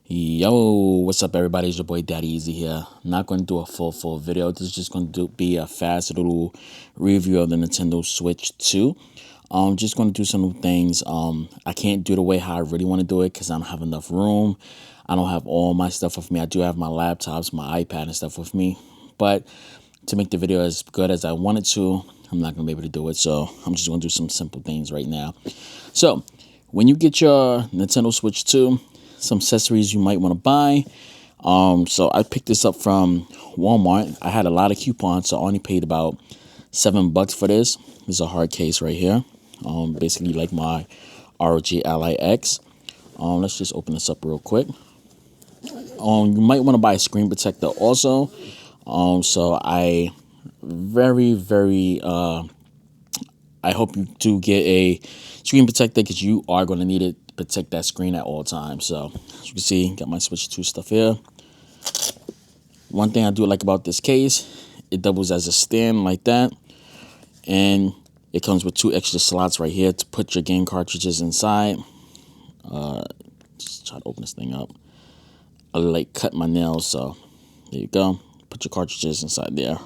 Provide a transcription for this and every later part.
Yo, what's up everybody? It's your boy Daddy Easy here. Not going to do a full video. This is just going to be a fast little review of the Nintendo Switch 2. Just going to do some new things. I can't do the way how I really want to do it because I don't have enough room. I don't have all my stuff with me. I do have my laptops, my iPad and stuff with me. But to make the video as good as I wanted to, I'm not going to be able to do it. So I'm just going to do some simple things right now. So when you get your Nintendo Switch 2, some accessories you might want to buy. So I picked this up from Walmart. I had a lot of coupons, so I only paid about $7 for this. This is a hard case right here. Basically like my ROG Ally X. Let's just open this up real quick. You might want to buy a screen protector also. So I I hope you do get a screen protector because you are going to need it to protect that screen at all times. So as you can see, got my Switch 2 stuff here. One thing I do like about this case, it doubles as a stand like that. And it comes with 2 extra slots right here to put your game cartridges inside. Just try to open this thing up. I like cut my nails, so there you go. Put your cartridges inside there.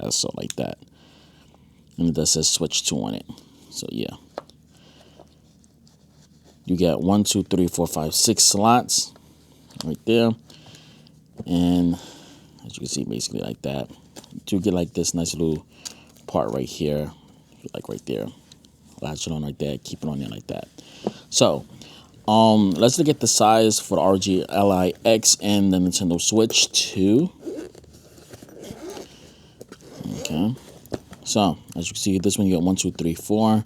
So like that. And it does says Switch 2 on it. So yeah. You got 1, 2, 3, 4, 5, 6 slots right there. And as you can see, basically like that. You do get like this nice little part right here. Like right there. Latch it on right there. Keep it on there like that. So let's look at the size for the ROG Ally X and the Nintendo Switch 2. Okay. So, as you can see, this one you got 1, 2, 3, 4.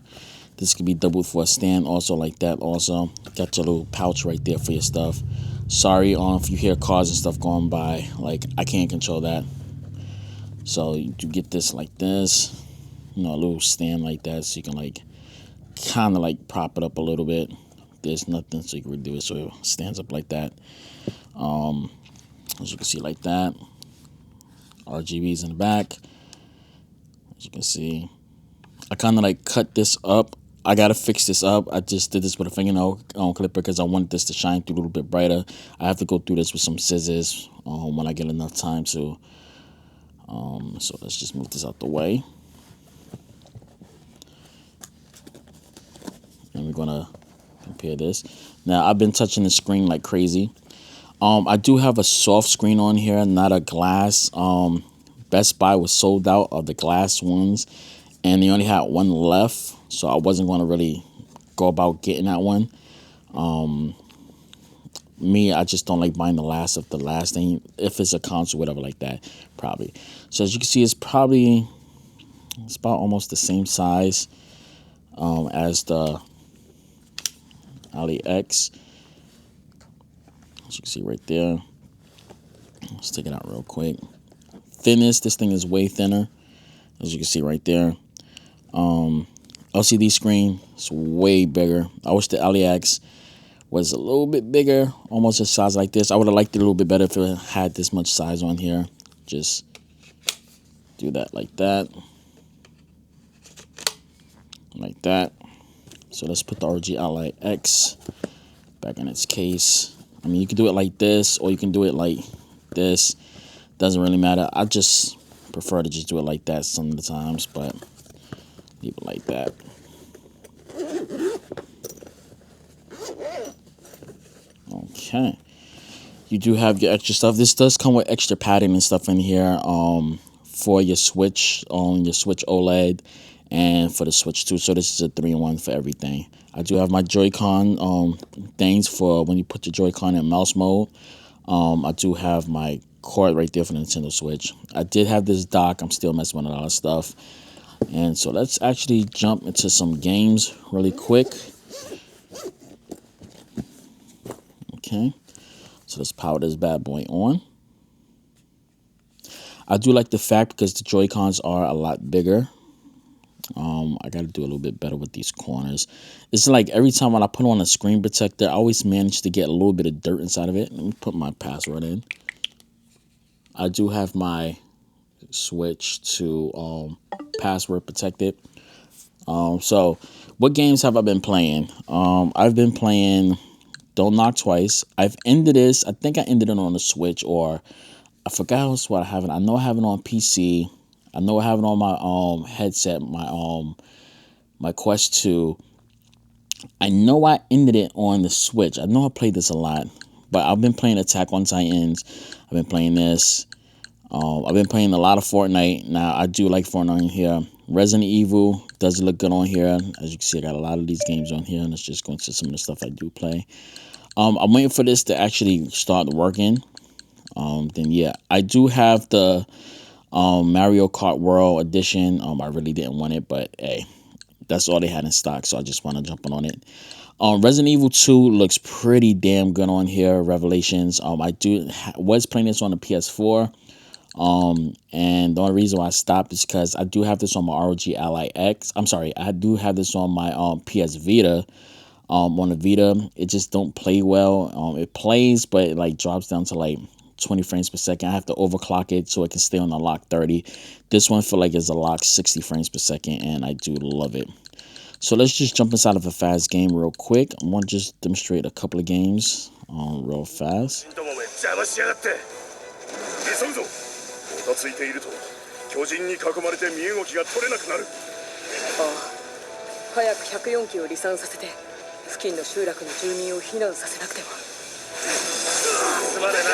This can be doubled for a stand also like that also. Got your little pouch right there for your stuff. Sorry if you hear cars and stuff going by. Like, I can't control that. So, you get this like this. You know, a little stand like that so you can, like, kind of, like, prop it up a little bit. There's nothing so you can redo it so it stands up like that. As you can see like that. RGBs in the back. As you can see, I kind of like cut this up. I gotta fix this up. I just did this with a fingernail clipper because I wanted this to shine through a little bit brighter. I have to go through this with some scissors when I get enough time to. So let's just move this out the way. And we're gonna compare this. Now I've been touching the screen like crazy. I do have a soft screen on here, not a glass. Best Buy was sold out of the glass ones, and they only had one left, so I wasn't going to really go about getting that one. I just don't like buying the last of the last thing. If it's a console, whatever like that, probably. So as you can see, it's about almost the same size as the Ally X. As you can see right there. Let's take it out real quick. Thinness, this thing is way thinner, as you can see right there. LCD screen is way bigger. I wish the Ally X was a little bit bigger, almost a size like this. I would have liked it a little bit better if it had this much size on here. Just do that like that. Like that. So let's put the ROG Ally X back in its case. I mean, you can do it like this, or you can do it like this. Doesn't really matter. I just prefer to just do it like that some of the times, but leave it like that. Okay. You do have your extra stuff. This does come with extra padding and stuff in here for your Switch, your Switch OLED, and for the Switch 2. So this is a 3-in-1 for everything. I do have my Joy-Con things for when you put your Joy-Con in mouse mode. I do have my cord right there for the Nintendo Switch. I did have this dock. I'm still messing with a lot of stuff. And so let's actually jump into some games really quick. Okay. So let's power this bad boy on. I do like the fact because the Joy-Cons are a lot bigger. I got to do a little bit better with these corners. It's like every time when I put on a screen protector, I always manage to get a little bit of dirt inside of it. Let me put my password in. I do have my Switch to password protected. So what games have I been playing? I've been playing Don't knock twice. I've ended this. I think I ended it on the Switch, or I forgot what I have it. I know I have it on PC. I know I have it on my headset, my Quest 2. I know I ended it on the Switch. I know I played this a lot, but I've been playing Attack on Titans. I've been playing this. I've been playing a lot of Fortnite. Now, I do like Fortnite on here. Resident Evil does look good on here. As you can see, I got a lot of these games on here, and let's just go into some of the stuff I do play. I'm waiting for this to actually start working. Then, yeah, I do have the Mario Kart World Edition. I really didn't want it, but hey, that's all they had in stock, so I just want to jump on it. Resident Evil 2 looks pretty damn good on here. Revelations. I was playing this on the PS4. And the only reason why I stopped is because I do have this on my ROG Ally X. I'm sorry, I do have this on my PS Vita. On the Vita, it just don't play well. It plays, but it like drops down to like 20 frames per second. I have to overclock it so it can stay on the lock 30. This one feel like it's a lock 60 frames per second, and I do love it. So let's just jump inside of a fast game real quick. I want to just demonstrate a couple of games real fast. もたついていると巨人に囲まれて身動きが取れなくなる。ああ、早く104機を離散させて付近の集落の住民を避難させなくては。すまねえな。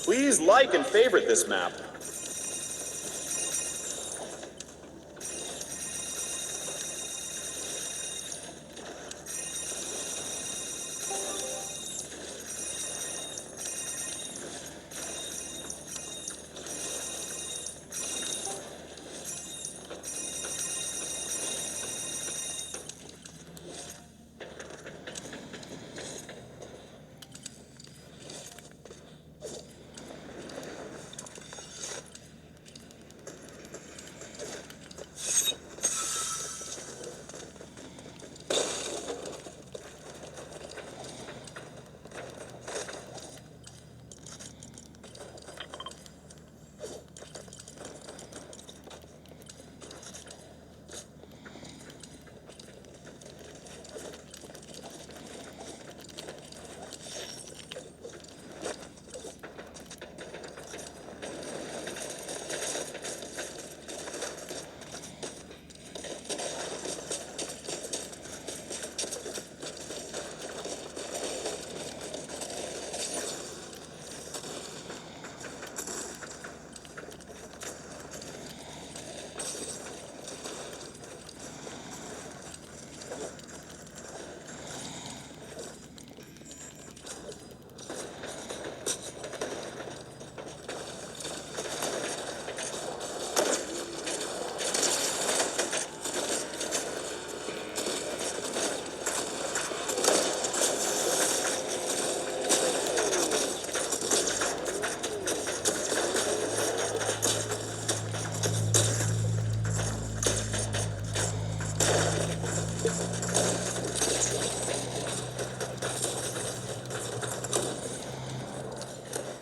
Please like and favorite this map.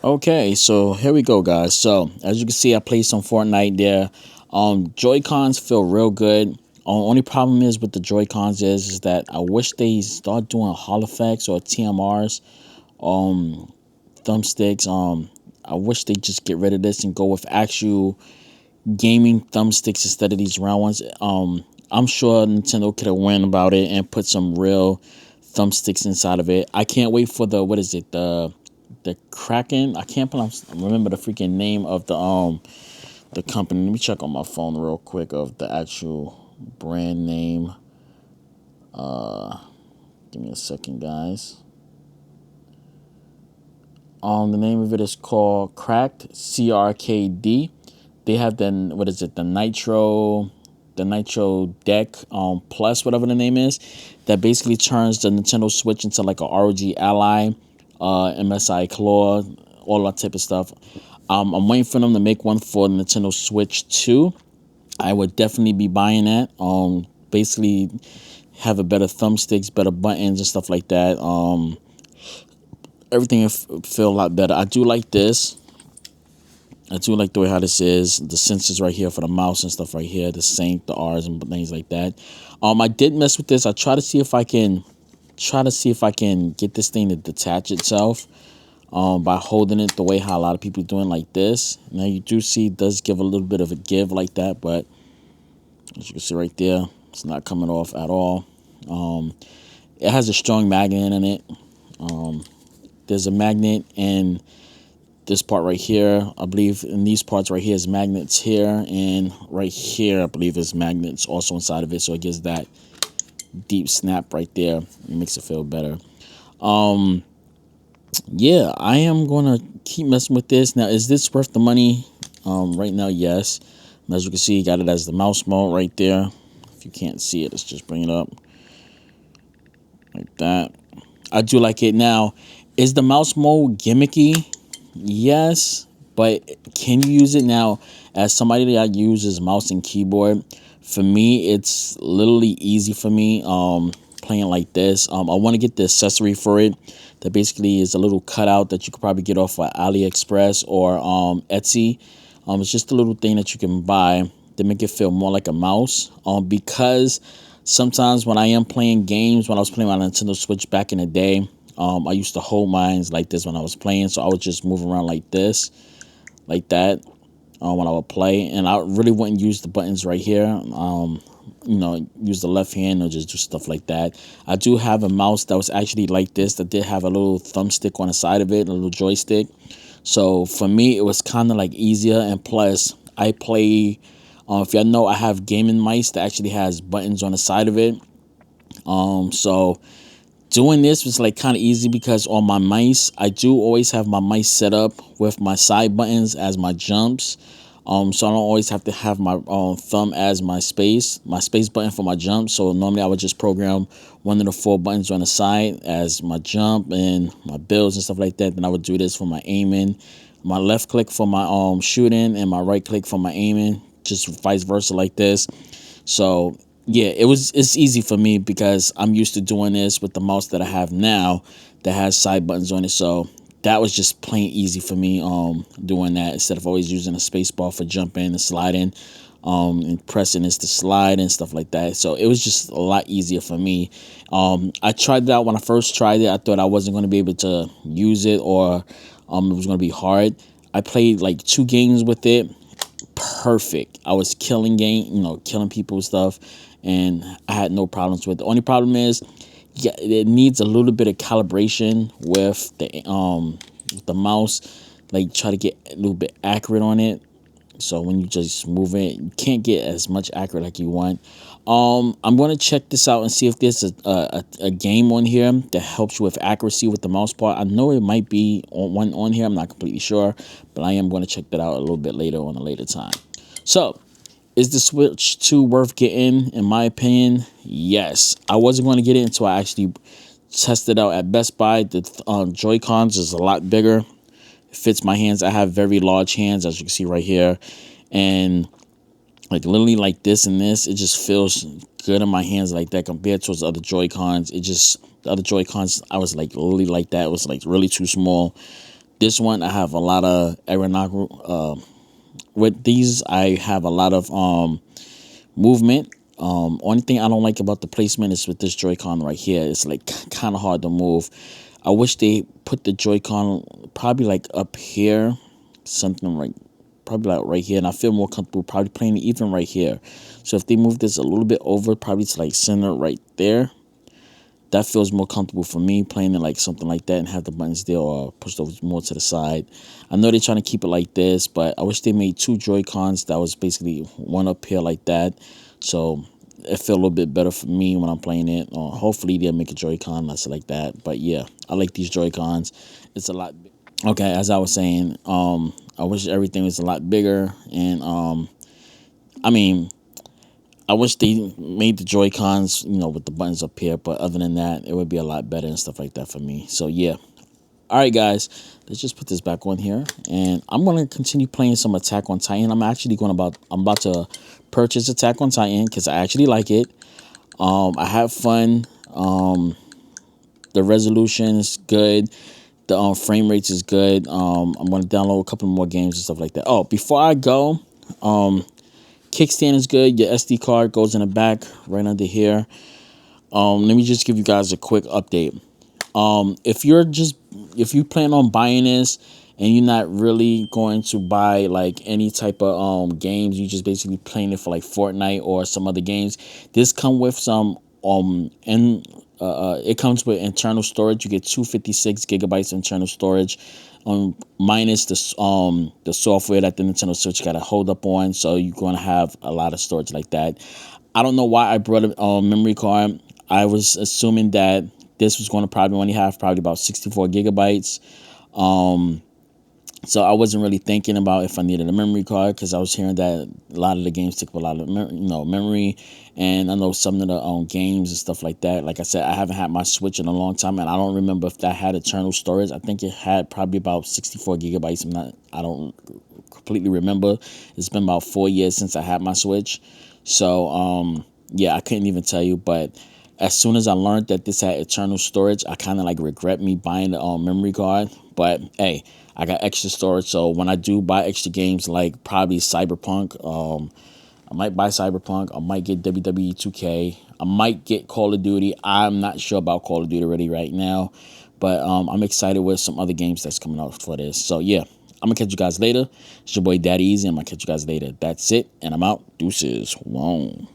Okay, so here we go, guys. So as you can see, I played some Fortnite there. Joy-Cons feel real good. Only problem is with the Joy-Cons is that I wish they start doing Hall effects or TMRs, thumbsticks. I wish they just get rid of this and go with actual gaming thumbsticks instead of these round ones. I'm sure Nintendo could have went about it and put some real thumbsticks inside of it. I can't wait for the, what is it, the Kraken. I can't remember the freaking name of the company. Let me check on my phone real quick of the actual brand name. Give me a second, guys. The name of it is called Cracked, CRKD. they have the, what is it, the Nitro Deck Plus, whatever the name is, that basically turns the Nintendo Switch into like a ROG Ally, MSI Claw, all that type of stuff. I'm waiting for them to make one for the Nintendo Switch 2. I would definitely be buying that. Basically have a better thumbsticks, better buttons and stuff like that. Everything will feel a lot better. I do like this. I do like the way how this is. The sensors right here for the mouse and stuff right here. The sync, the R's and things like that. I did mess with this. I try to see if I can get this thing to detach itself by holding it the way how a lot of people are doing like this. Now you do see it does give a little bit of a give like that, but as you can see right there, it's not coming off at all. It has a strong magnet in it. There's a magnet in this part right here. I believe in these parts right here is magnets here, and right here I believe is magnets also inside of it, so it gives that deep snap right there. It makes it feel better. Yeah, I am gonna keep messing with this. Now, is this worth the money? Right now, yes. As you can see, you got it as the mouse mode right there. If you can't see it, let's just bring it up like that. I do like it. Now, is the mouse mode gimmicky? Yes, but can you use it now? As somebody that uses mouse and keyboard, for me, it's literally easy for me playing like this. I want to get the accessory for it that basically is a little cutout that you could probably get off of AliExpress or Etsy. It's just a little thing that you can buy to make it feel more like a mouse. Because sometimes when I am playing games, when I was playing my Nintendo Switch back in the day, I used to hold mines like this when I was playing, so I would just move around like this, like that, when I would play, and I really wouldn't use the buttons right here. You know, use the left hand or just do stuff like that. I do have a mouse that was actually like this that did have a little thumbstick on the side of it, a little joystick. So for me, it was kind of like easier, and plus I play. If y'all know, I have gaming mice that actually has buttons on the side of it. So doing this was like kind of easy because on my mice, I do always have my mice set up with my side buttons as my jumps. So I don't always have to have my thumb as my space button for my jump. So normally I would just program one of the 4 buttons on the side as my jump and my builds and stuff like that. Then I would do this for my aiming, my left click for my shooting, and my right click for my aiming, just vice versa like this. So yeah, it's easy for me because I'm used to doing this with the mouse that I have now that has side buttons on it. So that was just plain easy for me doing that instead of always using a space bar for jumping and sliding, and pressing this to slide and stuff like that. So it was just a lot easier for me. I tried it out when I first tried it. I thought I wasn't going to be able to use it, or it was going to be hard. I played like 2 games with it. Perfect. I was killing people and stuff, and I had no problems with it. The only problem is, yeah, it needs a little bit of calibration with the mouse. Like, try to get a little bit accurate on it. So when you just move it, you can't get as much accurate like you want. I'm going to check this out and see if there's a game on here that helps you with accuracy with the mouse part. I know it might be one on here. I'm not completely sure, but I am going to check that out a little bit later on a later time. So, is the Switch 2 worth getting? In my opinion, yes. I wasn't going to get it until I actually tested it out at Best Buy. The Joy-Cons is a lot bigger. It fits my hands. I have very large hands, as you can see right here. And like literally like this and this, it just feels good in my hands like that compared to the other Joy-Cons. The other Joy-Cons, I was like literally like that. It was like really too small. This one, I have a lot of aerodynamic. With these, I have a lot of movement. Only thing I don't like about the placement is with this Joy-Con right here. It's like kind of hard to move. I wish they put the Joy-Con probably like up here, something like probably like right here, and I feel more comfortable probably playing it even right here. So if they move this a little bit over, probably to like center right there, that feels more comfortable for me playing it like something like that and have the buttons there or pushed over more to the side. I know they're trying to keep it like this, but I wish they made 2 Joy-Cons that was basically one up here like that. So it felt a little bit better for me when I'm playing it. Hopefully they'll make a Joy-Con that's like that. But yeah, I like these Joy-Cons. It's a lot. Okay, as I was saying, I wish everything was a lot bigger, and I mean, I wish they made the Joy Cons, with the buttons up here. But other than that, it would be a lot better and stuff like that for me. So yeah. All right, guys, let's just put this back on here, and I'm gonna continue playing some Attack on Titan. I'm about to purchase Attack on Titan because I actually like it. I have fun. The resolution is good. The frame rates is good. I'm gonna download a couple more games and stuff like that. Oh, before I go, kickstand is good. Your SD card goes in the back right under here. Let me just give you guys a quick update. If you plan on buying this and you're not really going to buy like any type of games, you just basically playing it for like Fortnite or some other games, this come with some and it comes with internal storage. You get 256 gigabytes internal storage, minus the software that the Nintendo Switch got to hold up on, so you're going to have a lot of storage like that. I don't know why I brought a memory card. I was assuming that this was going to probably only have about 64 gigabytes. So I wasn't really thinking about if I needed a memory card, because I was hearing that a lot of the games take up a lot of memory, and I know some of the games and stuff like that. Like I said, I haven't had my Switch in a long time, and I don't remember if that had internal storage. I think it had probably about 64 gigabytes. I don't completely remember. It's been about 4 years since I had my Switch, so yeah, I couldn't even tell you. But as soon as I learned that this had internal storage, I kind of like regret me buying the memory card. But hey, I got extra storage, so when I do buy extra games, like probably Cyberpunk, I might buy Cyberpunk. I might get WWE 2K. I might get Call of Duty. I'm not sure about Call of Duty really right now, but I'm excited with some other games that's coming out for this. So yeah, I'm gonna catch you guys later. It's your boy Daddy Easy. I'm gonna catch you guys later. That's it, and I'm out. Deuces. Whoa.